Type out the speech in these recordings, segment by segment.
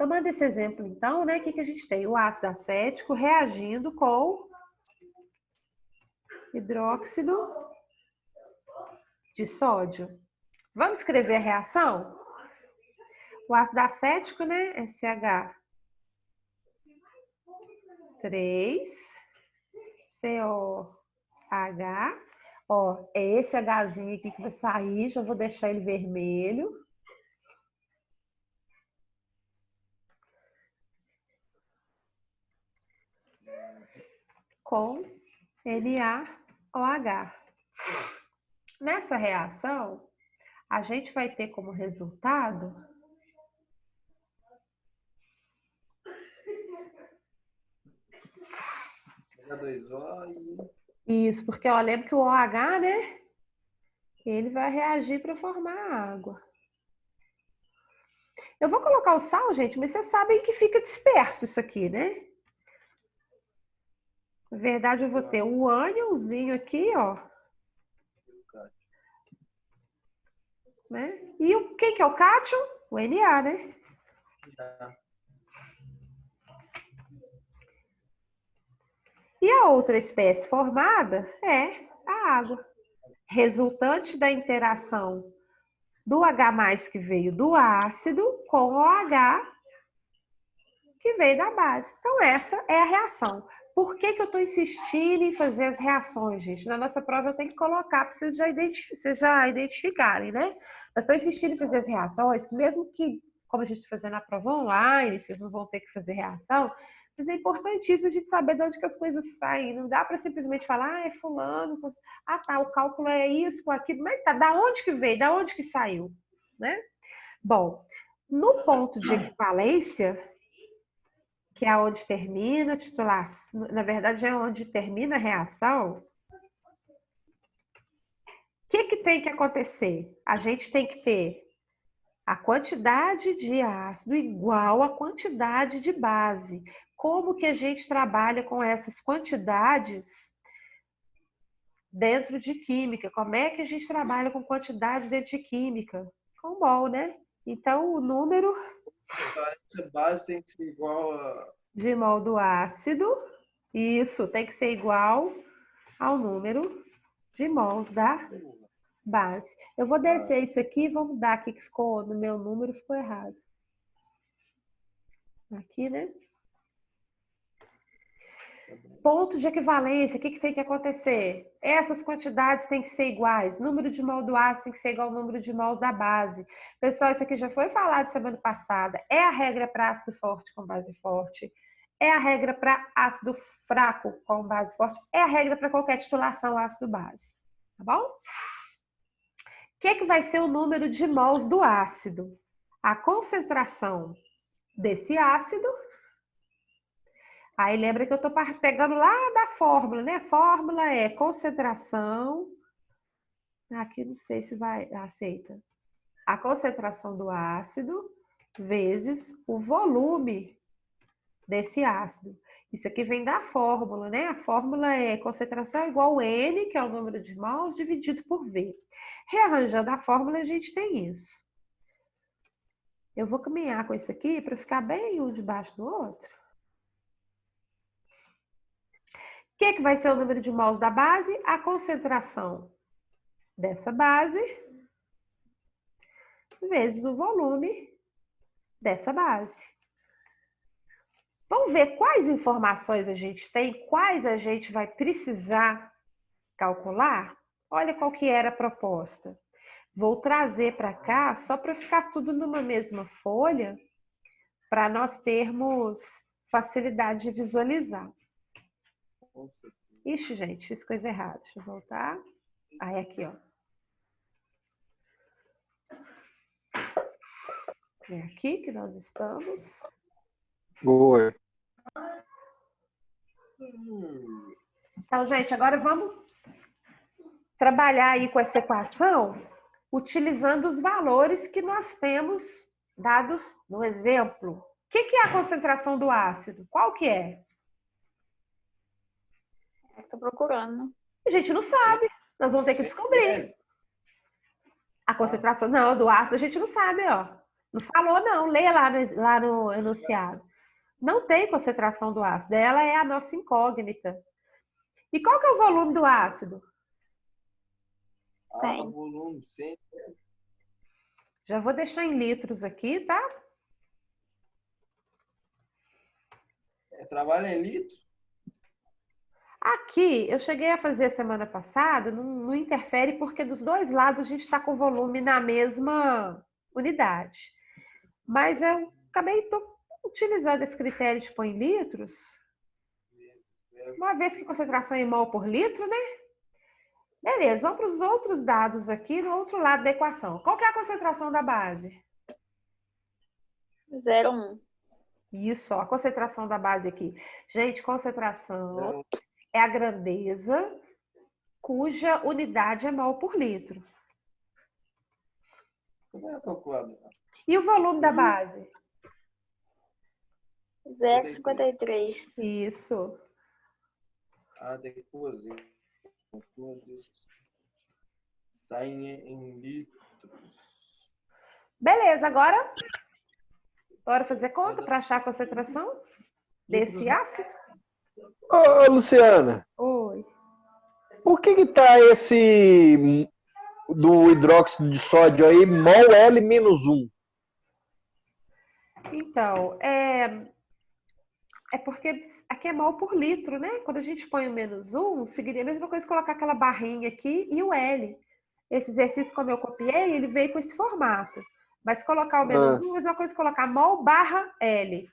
Tomando esse exemplo, então, né, o que a gente tem? O ácido acético reagindo com hidróxido de sódio. Vamos escrever a reação? O ácido acético, né, SH3COH. Ó, é esse Hzinho aqui que vai sair, já vou deixar ele vermelho. Com NaOH. Nessa reação, a gente vai ter como resultado isso, porque eu lembro que o OH, né, ele vai reagir para formar água. Eu vou colocar o sal, gente, mas vocês sabem que fica disperso isso aqui, né? Na verdade, eu vou ter o ânionzinho aqui, ó. Né? E quem que é o cátion? O Na, né? E a outra espécie formada é a água, resultante da interação do H+ que veio do ácido com o OH que veio da base. Então, essa é a reação. Por que eu estou insistindo em fazer as reações, gente? Na nossa prova eu tenho que colocar para vocês já identificarem, né? Eu estou insistindo em fazer as reações, que mesmo que, como a gente está fazendo a prova online, vocês não vão ter que fazer reação, mas é importantíssimo a gente saber de onde que as coisas saem. Não dá para simplesmente falar, é fulano, ah tá, o cálculo é isso, aquilo, mas tá, da onde que veio, da onde que saiu, né? Bom, no ponto de equivalência, que é onde termina a titulação, na verdade é onde termina a reação, o que tem que acontecer? A gente tem que ter a quantidade de ácido igual à quantidade de base. Como que a gente trabalha com essas quantidades dentro de química? Como é que a gente trabalha com quantidade dentro de química? Com mol, né? Então, o número essa base tem que ser igual a... de mol do ácido, isso, tem que ser igual ao número de mols da base. Eu vou descer isso aqui, vou mudar aqui que ficou no meu número, ficou errado. Aqui, né? Ponto de equivalência, o que tem que acontecer? Essas quantidades têm que ser iguais. Número de mol do ácido tem que ser igual ao número de mols da base. Pessoal, isso aqui já foi falado semana passada. É a regra para ácido forte com base forte. É a regra para ácido fraco com base forte. É a regra para qualquer titulação ácido-base. Tá bom? O que vai ser o número de mols do ácido? A concentração desse ácido. Aí lembra que eu estou pegando lá da fórmula, né? A fórmula é concentração. Aqui não sei se vai, aceita. A concentração do ácido vezes o volume desse ácido. Isso aqui vem da fórmula, né? A fórmula é concentração igual a N, que é o número de mols, dividido por V. Rearranjando a fórmula, a gente tem isso. Eu vou caminhar com isso aqui para ficar bem um debaixo do outro. O que vai ser o número de mols da base? A concentração dessa base vezes o volume dessa base. Vamos ver quais informações a gente tem, quais a gente vai precisar calcular? Olha qual que era a proposta. Vou trazer para cá, só para ficar tudo numa mesma folha, para nós termos facilidade de visualizar. Ixi, gente, fiz coisa errada. Deixa eu voltar. Aí, aqui, ó. É aqui que nós estamos. Boa. Então, gente, agora vamos trabalhar aí com essa equação utilizando os valores que nós temos dados no exemplo. O que é a concentração do ácido? Qual que é? Estou procurando. A gente não sabe. Nós vamos ter que descobrir. A concentração não, do ácido a gente não sabe, ó. Não falou, não. Leia lá no enunciado. Não tem concentração do ácido. Ela é a nossa incógnita. E qual que é o volume do ácido? Tem. Volume, sim. Já vou deixar em litros aqui, tá? Trabalha em litro? Aqui, eu cheguei a fazer semana passada, não interfere porque dos dois lados a gente está com volume na mesma unidade. Mas eu tô utilizando esse critério de pôr em litros, uma vez que concentração em mol por litro, né? Beleza, vamos para os outros dados aqui no outro lado da equação. Qual que é a concentração da base? 0,1. Isso, ó, a concentração da base aqui. Gente, concentração é a grandeza cuja unidade é mol por litro. Como é calculado? E o volume da base? 0,53. Isso. Depois. Está em litros. Beleza, agora bora fazer conta para achar a concentração desse ácido? Ô, Luciana, Oi. por que tá esse do hidróxido de sódio aí, mol L menos 1? Então, é porque aqui é mol por litro, né? Quando a gente põe o menos 1, seria a mesma coisa que colocar aquela barrinha aqui e o L. Esse exercício, como eu copiei, ele veio com esse formato. Mas colocar o menos 1 é a mesma coisa que colocar mol barra L.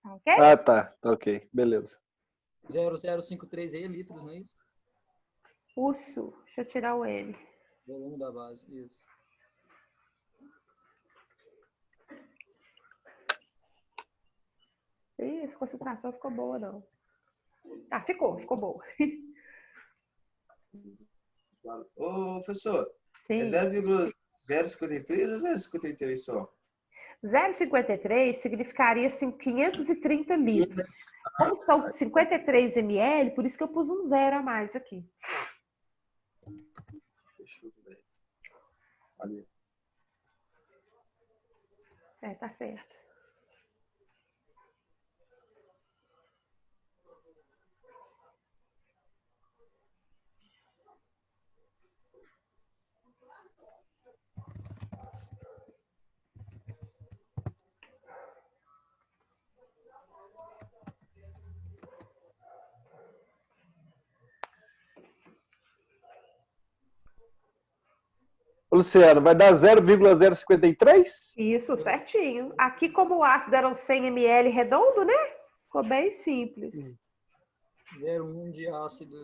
Tá ok? Ah, tá ok, beleza. 0,053 aí, litros, não é isso? Urso. Deixa eu tirar o L. Volume da base, isso. Ih, essa concentração ficou boa, não. Ah, ficou boa. Ô, professor, Sim. é 0,053 ou 0,53 só? 0,53 significaria assim, 530 litros. Como são 53 ml, por isso que eu pus um zero a mais aqui. Deixa eu ver. Ali. Tá certo. Luciano, vai dar 0,053? Isso, certinho. Aqui, como o ácido era um 100 ml redondo, né? Ficou bem simples. 0,1 de ácido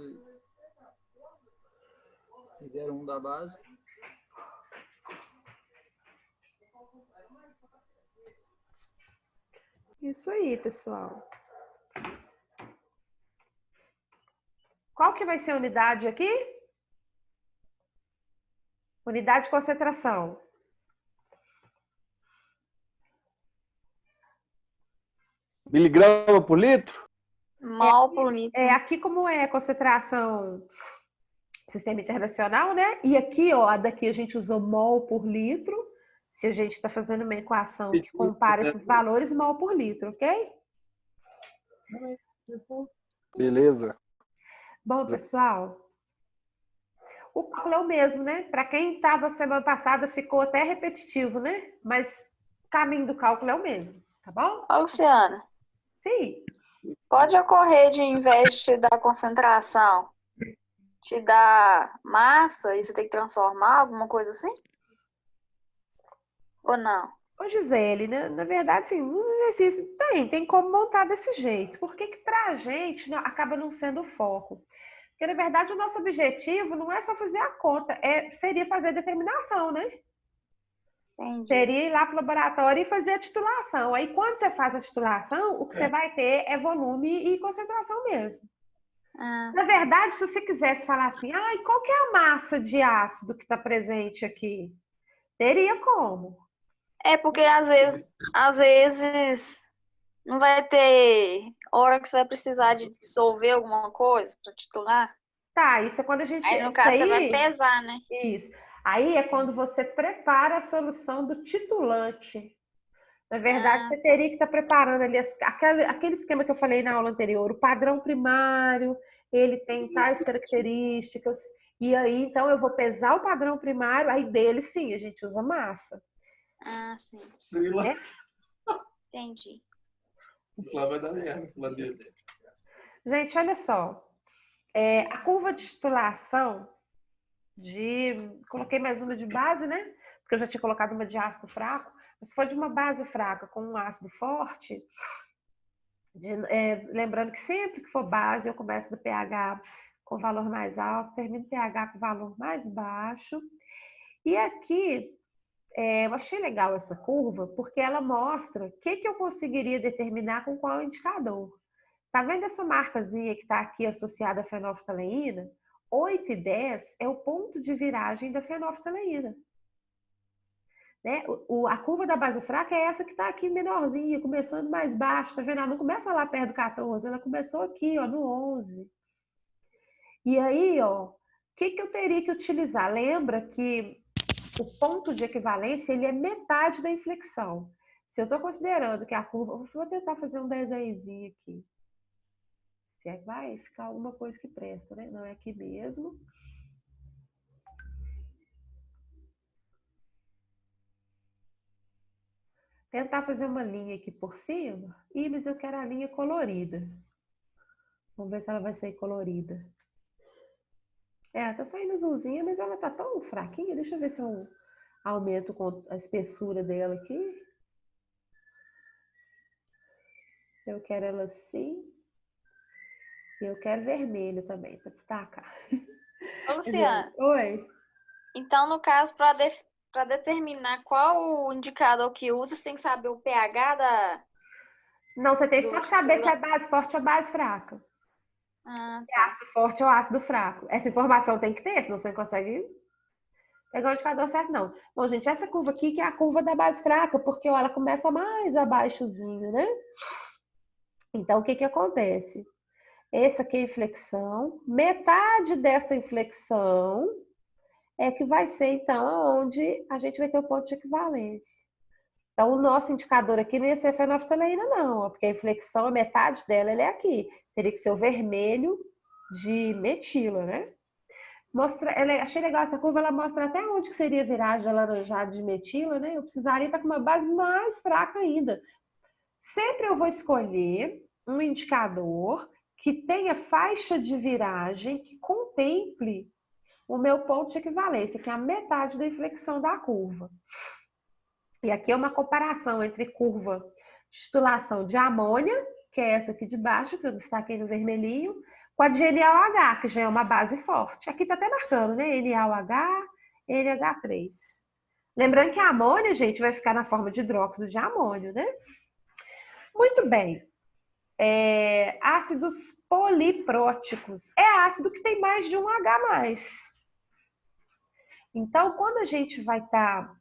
e 0,1 da base. Isso aí, pessoal. Qual que vai ser a unidade aqui? Unidade de concentração. Miligrama por litro? Mol por litro. Aqui como é concentração sistema internacional, né? E aqui, ó, daqui a gente usou mol por litro. Se a gente está fazendo uma equação que compara esses valores, mol por litro, ok? Beleza. Bom, pessoal, o cálculo é o mesmo, né? Para quem estava semana passada, ficou até repetitivo, né? Mas o caminho do cálculo é o mesmo, tá bom? Ô, Luciana, Sim. pode ocorrer de, em vez de te dar concentração, te dar massa e você tem que transformar alguma coisa assim? Ou não? Ô, Gisele, na verdade, sim, nos exercícios tem como montar desse jeito. Por que pra gente acaba não sendo o foco? Porque, na verdade, o nosso objetivo não é só fazer a conta, seria fazer a determinação, né? Entendi. Seria ir lá para o laboratório e fazer a titulação. Aí, quando você faz a titulação, o que você vai ter é volume e concentração mesmo. Na verdade, se você quisesse falar assim, qual que é a massa de ácido que está presente aqui? Teria como. É porque às vezes não vai ter hora que você vai precisar de dissolver alguma coisa para titular. Tá, isso é quando a gente... Aí no caso você vai pesar, né? Isso. Aí é quando você prepara a solução do titulante. Na verdade, você teria que estar preparando ali aquele esquema que eu falei na aula anterior, o padrão primário, ele tem tais características, e aí, então, eu vou pesar o padrão primário, aí dele, sim, a gente usa massa. Ah, sim. Sei lá. Entendi. O Flávio vai dar merda, lá dele. Gente, olha só. A curva de titulação coloquei mais uma de base, né? Porque eu já tinha colocado uma de ácido fraco. Mas se for de uma base fraca com um ácido forte, lembrando que sempre que for base, eu começo do pH com valor mais alto, termino pH com valor mais baixo. E aqui, eu achei legal essa curva, porque ela mostra o que eu conseguiria determinar com qual indicador. Tá vendo essa marcazinha que está aqui associada à fenolftaleína? 8 e 10 é o ponto de viragem da fenolftaleína. Né? A curva da base fraca é essa que está aqui menorzinha, começando mais baixo, tá vendo? Ela não começa lá perto do 14, ela começou aqui, ó, no 11. E aí, ó, o que eu teria que utilizar? Lembra que o ponto de equivalência, ele é metade da inflexão. Se eu estou considerando que a curva... Vou tentar fazer um desenhozinho aqui. Se é que vai ficar alguma coisa que presta, né? Não é aqui mesmo. Tentar fazer uma linha aqui por cima. Ih, mas eu quero a linha colorida. Vamos ver se ela vai sair colorida. Tá saindo azulzinha, mas ela tá tão fraquinha. Deixa eu ver se eu aumento a espessura dela aqui. Eu quero ela assim. E eu quero vermelho também, para destacar. Ô, Luciana. Oi. Então, no caso, para determinar qual o indicador que usa, você tem que saber o pH da... Não, você tem só que saber se é base forte ou base fraca. Ah, Se é ácido forte ou ácido fraco. Essa informação tem que ter, senão você não consegue pegar o indicador certo, não. Bom, gente, essa curva aqui que é a curva da base fraca, porque ó, ela começa mais abaixozinho, né? Então, o que acontece? Essa aqui é a inflexão. Metade dessa inflexão é que vai ser, então, onde a gente vai ter o ponto de equivalência. Então, o nosso indicador aqui não ia ser fenolftaleína, não, porque a inflexão, a metade dela, ela é aqui. Teria que ser o vermelho de metila, né? Achei legal essa curva, ela mostra até onde que seria a viragem alaranjada de metila, né? Eu precisaria estar com uma base mais fraca ainda. Sempre eu vou escolher um indicador que tenha faixa de viragem que contemple o meu ponto de equivalência, que é a metade da inflexão da curva. E aqui é uma comparação entre curva de titulação de amônia, que é essa aqui de baixo, que eu destaquei no vermelhinho, com a de NaOH, que já é uma base forte. Aqui está até marcando, né? NaOH, NH3. Lembrando que a amônia, gente, vai ficar na forma de hidróxido de amônio, né? Muito bem. Ácidos polipróticos. É ácido que tem mais de um H+. Então, quando a gente vai estar...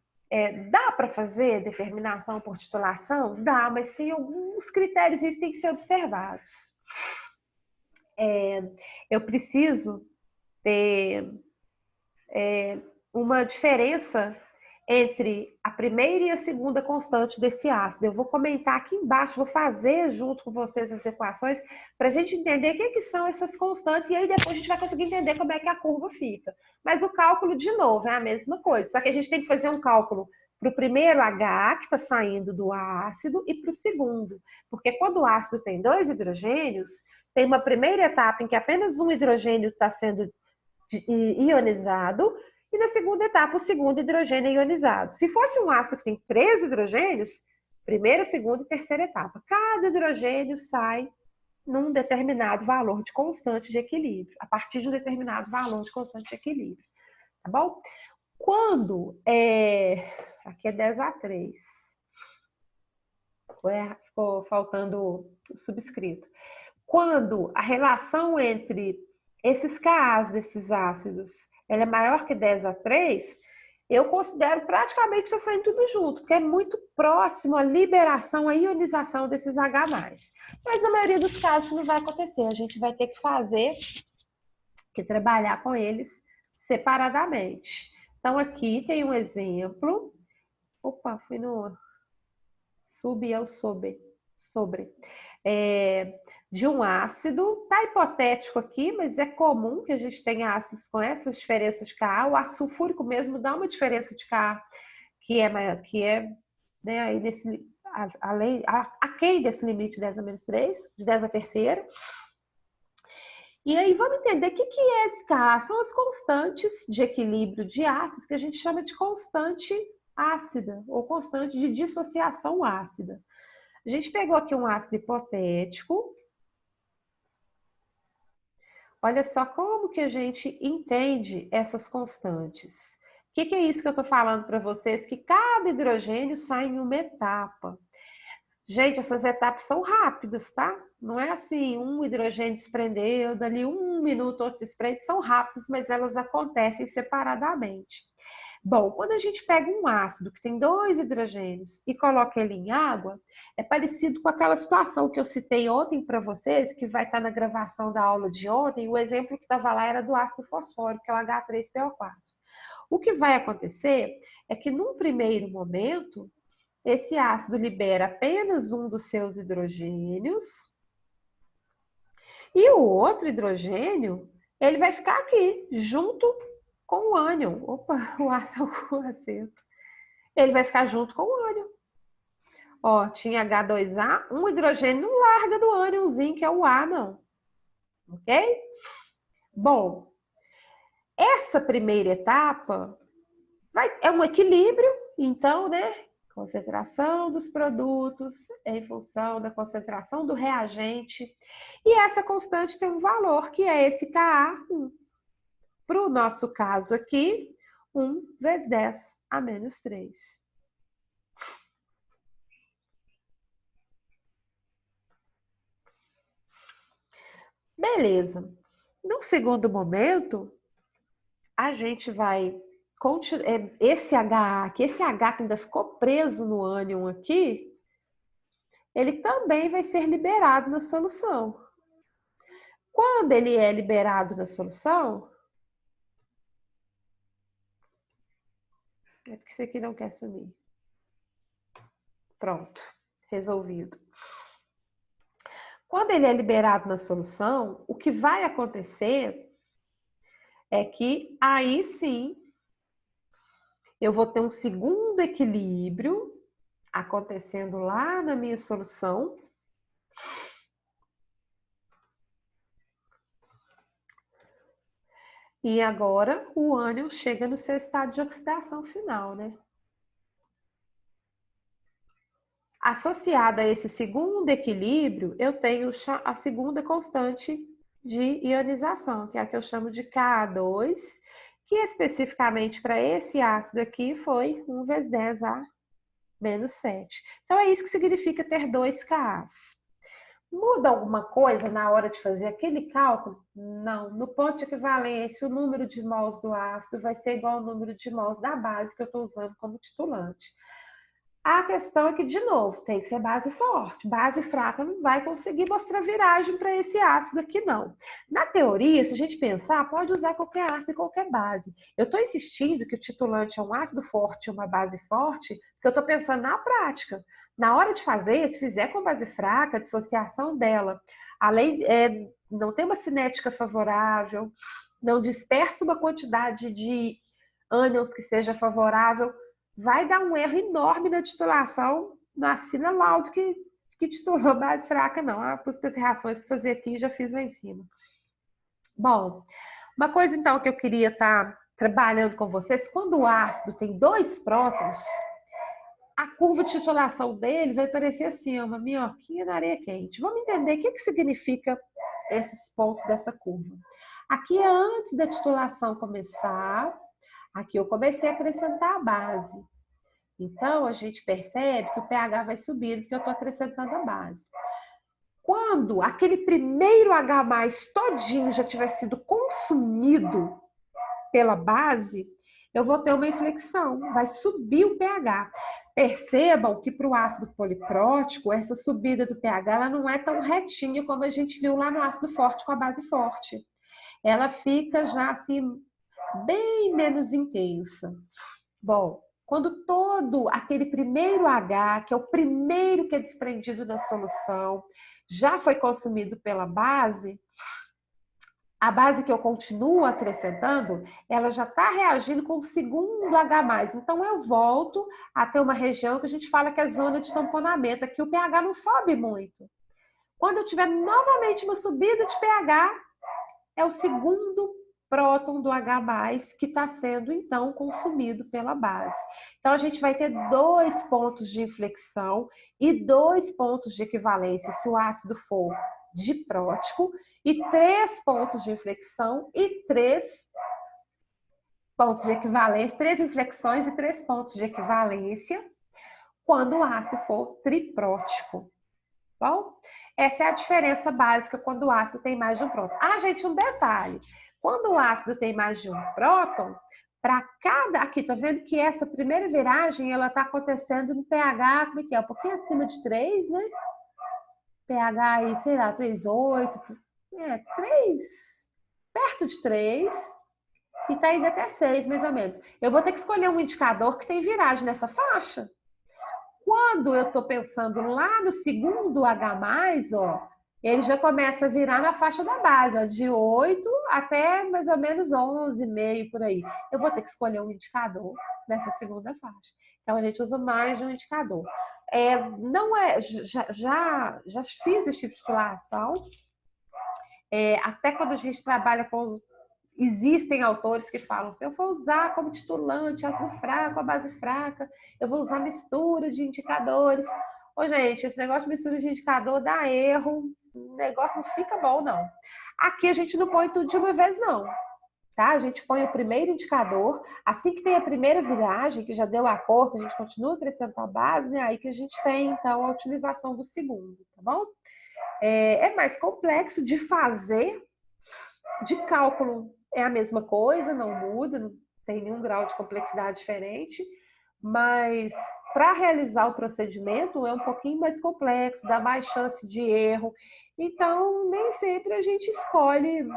dá para fazer determinação por titulação? Dá, mas tem alguns critérios que têm que ser observados. Eu preciso ter uma diferença entre a primeira e a segunda constante desse ácido. Eu vou comentar aqui embaixo, vou fazer junto com vocês as equações para a gente entender o que são essas constantes e aí depois a gente vai conseguir entender como é que a curva fica. Mas o cálculo, de novo, é a mesma coisa, só que a gente tem que fazer um cálculo para o primeiro H, que está saindo do ácido, e para o segundo. Porque quando o ácido tem 2 hidrogênios, tem uma primeira etapa em que apenas um hidrogênio está sendo ionizado, e na segunda etapa, o segundo hidrogênio é ionizado. Se fosse um ácido que tem 3 hidrogênios, primeira, segunda e terceira etapa. Cada hidrogênio sai num determinado valor de constante de equilíbrio, a partir de um determinado valor de constante de equilíbrio. Tá bom? Quando aqui é 10A3. Ficou faltando o subscrito. Quando a relação entre esses Kas desses ácidos ela é maior que 10A3, eu considero praticamente que está saindo tudo junto, porque é muito próximo à liberação, à ionização desses H+. Mas na maioria dos casos isso não vai acontecer, a gente vai ter que trabalhar com eles separadamente. Então aqui tem um exemplo, opa, fui no sobre. De um ácido, tá hipotético aqui, mas é comum que a gente tenha ácidos com essas diferenças de Ka. O ácido sulfúrico mesmo dá uma diferença de Ka que é maior, né, aí aquém desse limite de 10 a menos 3, de 10 a terceira. E aí vamos entender o que é esse Ka. São as constantes de equilíbrio de ácidos que a gente chama de constante ácida ou constante de dissociação ácida. A gente pegou aqui um ácido hipotético. Olha só como que a gente entende essas constantes. O que é isso que eu estou falando para vocês? Que cada hidrogênio sai em uma etapa. Gente, essas etapas são rápidas, tá? Não é assim, um hidrogênio desprendeu, dali 1 minuto outro desprende, são rápidas, mas elas acontecem separadamente. Bom, quando a gente pega um ácido que tem 2 hidrogênios e coloca ele em água, é parecido com aquela situação que eu citei ontem para vocês, que vai estar na gravação da aula de ontem. O exemplo que estava lá era do ácido fosfórico, que é o H3PO4. O que vai acontecer é que, num primeiro momento, esse ácido libera apenas um dos seus hidrogênios e o outro hidrogênio, ele vai ficar aqui, junto com o ânion. Opa, o ácido com acento. Ele vai ficar junto com o ânion. Ó, tinha H2A, um hidrogênio não larga do ânionzinho, que é o A, não. Ok? Bom, essa primeira etapa é um equilíbrio, então, né? Concentração dos produtos em função da concentração do reagente. E essa constante tem um valor, que é esse Ka1. Para o nosso caso aqui, 1 vezes 10 a menos 3. Beleza. No segundo momento, a gente vai esse H que ainda ficou preso no ânion aqui, ele também vai ser liberado na solução. Quando ele é liberado na solução, é porque isso aqui não quer sumir. Pronto, resolvido. Quando ele é liberado na solução, o que vai acontecer é que aí sim eu vou ter um segundo equilíbrio acontecendo lá na minha solução. E agora o ânion chega no seu estado de oxidação final, né? Associada a esse segundo equilíbrio, eu tenho a segunda constante de ionização, que é a que eu chamo de Ka2, que especificamente para esse ácido aqui foi 1 vezes 10 a menos 7. Então, é isso que significa ter 2 Kas. Muda alguma coisa na hora de fazer aquele cálculo? Não. No ponto de equivalência, o número de mols do ácido vai ser igual ao número de mols da base que eu estou usando como titulante. A questão é que, de novo, tem que ser base forte. Base fraca não vai conseguir mostrar viragem para esse ácido aqui, não. Na teoria, se a gente pensar, pode usar qualquer ácido e qualquer base. Eu estou insistindo que o titulante é um ácido forte e uma base forte, porque eu estou pensando na prática. Na hora de fazer, se fizer com base fraca, a dissociação dela, além não tem uma cinética favorável, não dispersa uma quantidade de ânions que seja favorável, vai dar um erro enorme na titulação, na Sina Laudo que titulou base fraca, não. As reações que fazer aqui já fiz lá em cima. Bom, uma coisa então que eu queria estar trabalhando com vocês, quando o ácido tem 2 prótons, a curva de titulação dele vai parecer assim, uma minhoquinha na areia quente. Vamos entender o que significa esses pontos dessa curva. Aqui é antes da titulação começar. Aqui eu comecei a acrescentar a base. Então, a gente percebe que o pH vai subindo, porque eu estou acrescentando a base. Quando aquele primeiro H+ todinho já tiver sido consumido pela base, eu vou ter uma inflexão, vai subir o pH. Percebam que para o ácido poliprótico, essa subida do pH ela não é tão retinha como a gente viu lá no ácido forte com a base forte. Ela fica já assim, bem menos intensa. Bom, quando todo aquele primeiro H, que é o primeiro que é desprendido da solução, já foi consumido pela base, a base que eu continuo acrescentando, ela já está reagindo com o segundo H+. Então, eu volto a ter uma região que a gente fala que é zona de tamponamento. Aqui o pH não sobe muito. Quando eu tiver novamente uma subida de pH, é o segundo próton do H+, que está sendo, então, consumido pela base. Então, a gente vai ter 2 pontos de inflexão e 2 pontos de equivalência, se o ácido for diprótico, e 3 pontos de inflexão e 3 pontos de equivalência, 3 inflexões e 3 pontos de equivalência, quando o ácido for triprótico. Bom, essa é a diferença básica quando o ácido tem mais de um próton. Ah, gente, um detalhe. Quando o ácido tem mais de um próton, para cada... Aqui, tá vendo que essa primeira viragem, ela tá acontecendo no pH, como é que é? Um pouquinho acima de 3, né? pH aí, sei lá, 3,8, 3, perto de 3, e tá indo até 6, mais ou menos. Eu vou ter que escolher um indicador que tem viragem nessa faixa. Quando eu tô pensando lá no segundo H+, ó, ele já começa a virar na faixa da base, ó, de 8 até mais ou menos 11,5 por aí. Eu vou ter que escolher um indicador nessa segunda faixa. Então, a gente usa mais de um indicador. Já fiz esse tipo de titulação. Até quando a gente trabalha com... Existem autores que falam, se eu for usar como titulante ácido fraco, a base fraca, eu vou usar mistura de indicadores. Ô, gente, esse negócio de mistura de indicador dá erro, o negócio não fica bom, não. Aqui a gente não põe tudo de uma vez, não. Tá? A gente põe o primeiro indicador, assim que tem a primeira viragem, que já deu a cor, que a gente continua acrescentando a base, né? Aí que a gente tem, então, a utilização do segundo, tá bom? É mais complexo de fazer, de cálculo é a mesma coisa, não muda, não tem nenhum grau de complexidade diferente, mas para realizar o procedimento é um pouquinho mais complexo, dá mais chance de erro, então nem sempre a gente escolhe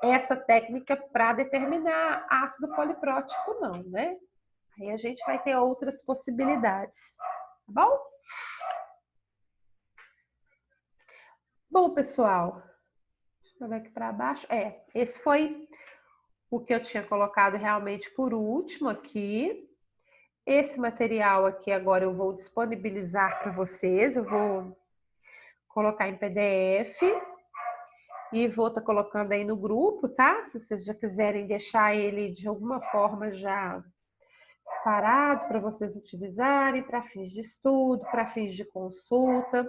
essa técnica para determinar ácido poliprótico, não, né? Aí a gente vai ter outras possibilidades, tá bom? Bom, pessoal, deixa eu ver aqui para baixo. Esse foi o que eu tinha colocado realmente por último aqui. Esse material aqui agora eu vou disponibilizar para vocês, eu vou colocar em PDF e vou estar colocando aí no grupo, tá? Se vocês já quiserem deixar ele de alguma forma já separado para vocês utilizarem para fins de estudo, para fins de consulta.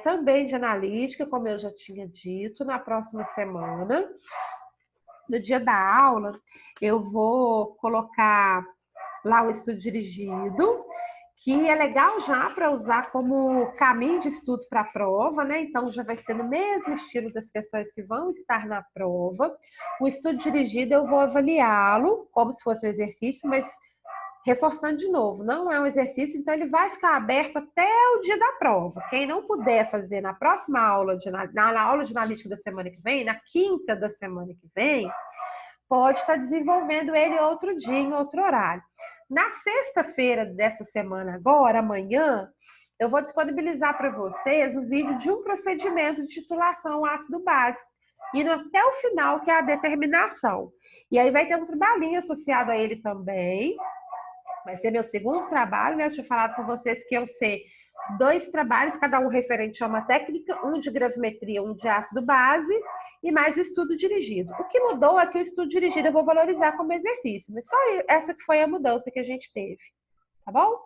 Também de analítica, como eu já tinha dito, na próxima semana, no dia da aula, eu vou colocar lá o estudo dirigido, que é legal já para usar como caminho de estudo para a prova, né? Então, já vai ser no mesmo estilo das questões que vão estar na prova. O estudo dirigido eu vou avaliá-lo como se fosse um exercício, mas reforçando de novo, não é um exercício, então ele vai ficar aberto até o dia da prova. Quem não puder fazer na próxima aula, na aula de analítica da semana que vem, na quinta da semana que vem, pode estar desenvolvendo ele outro dia, em outro horário. Na sexta-feira dessa semana agora, amanhã, eu vou disponibilizar para vocês um vídeo de um procedimento de titulação ácido básico, indo até o final, que é a determinação. E aí vai ter um trabalhinho associado a ele também. Vai ser meu segundo trabalho, né? Eu tinha falado com vocês que iam ser 2 trabalhos, cada um referente a uma técnica, um de gravimetria, um de ácido base, e mais o estudo dirigido. O que mudou é que o estudo dirigido eu vou valorizar como exercício, mas só essa que foi a mudança que a gente teve, tá bom?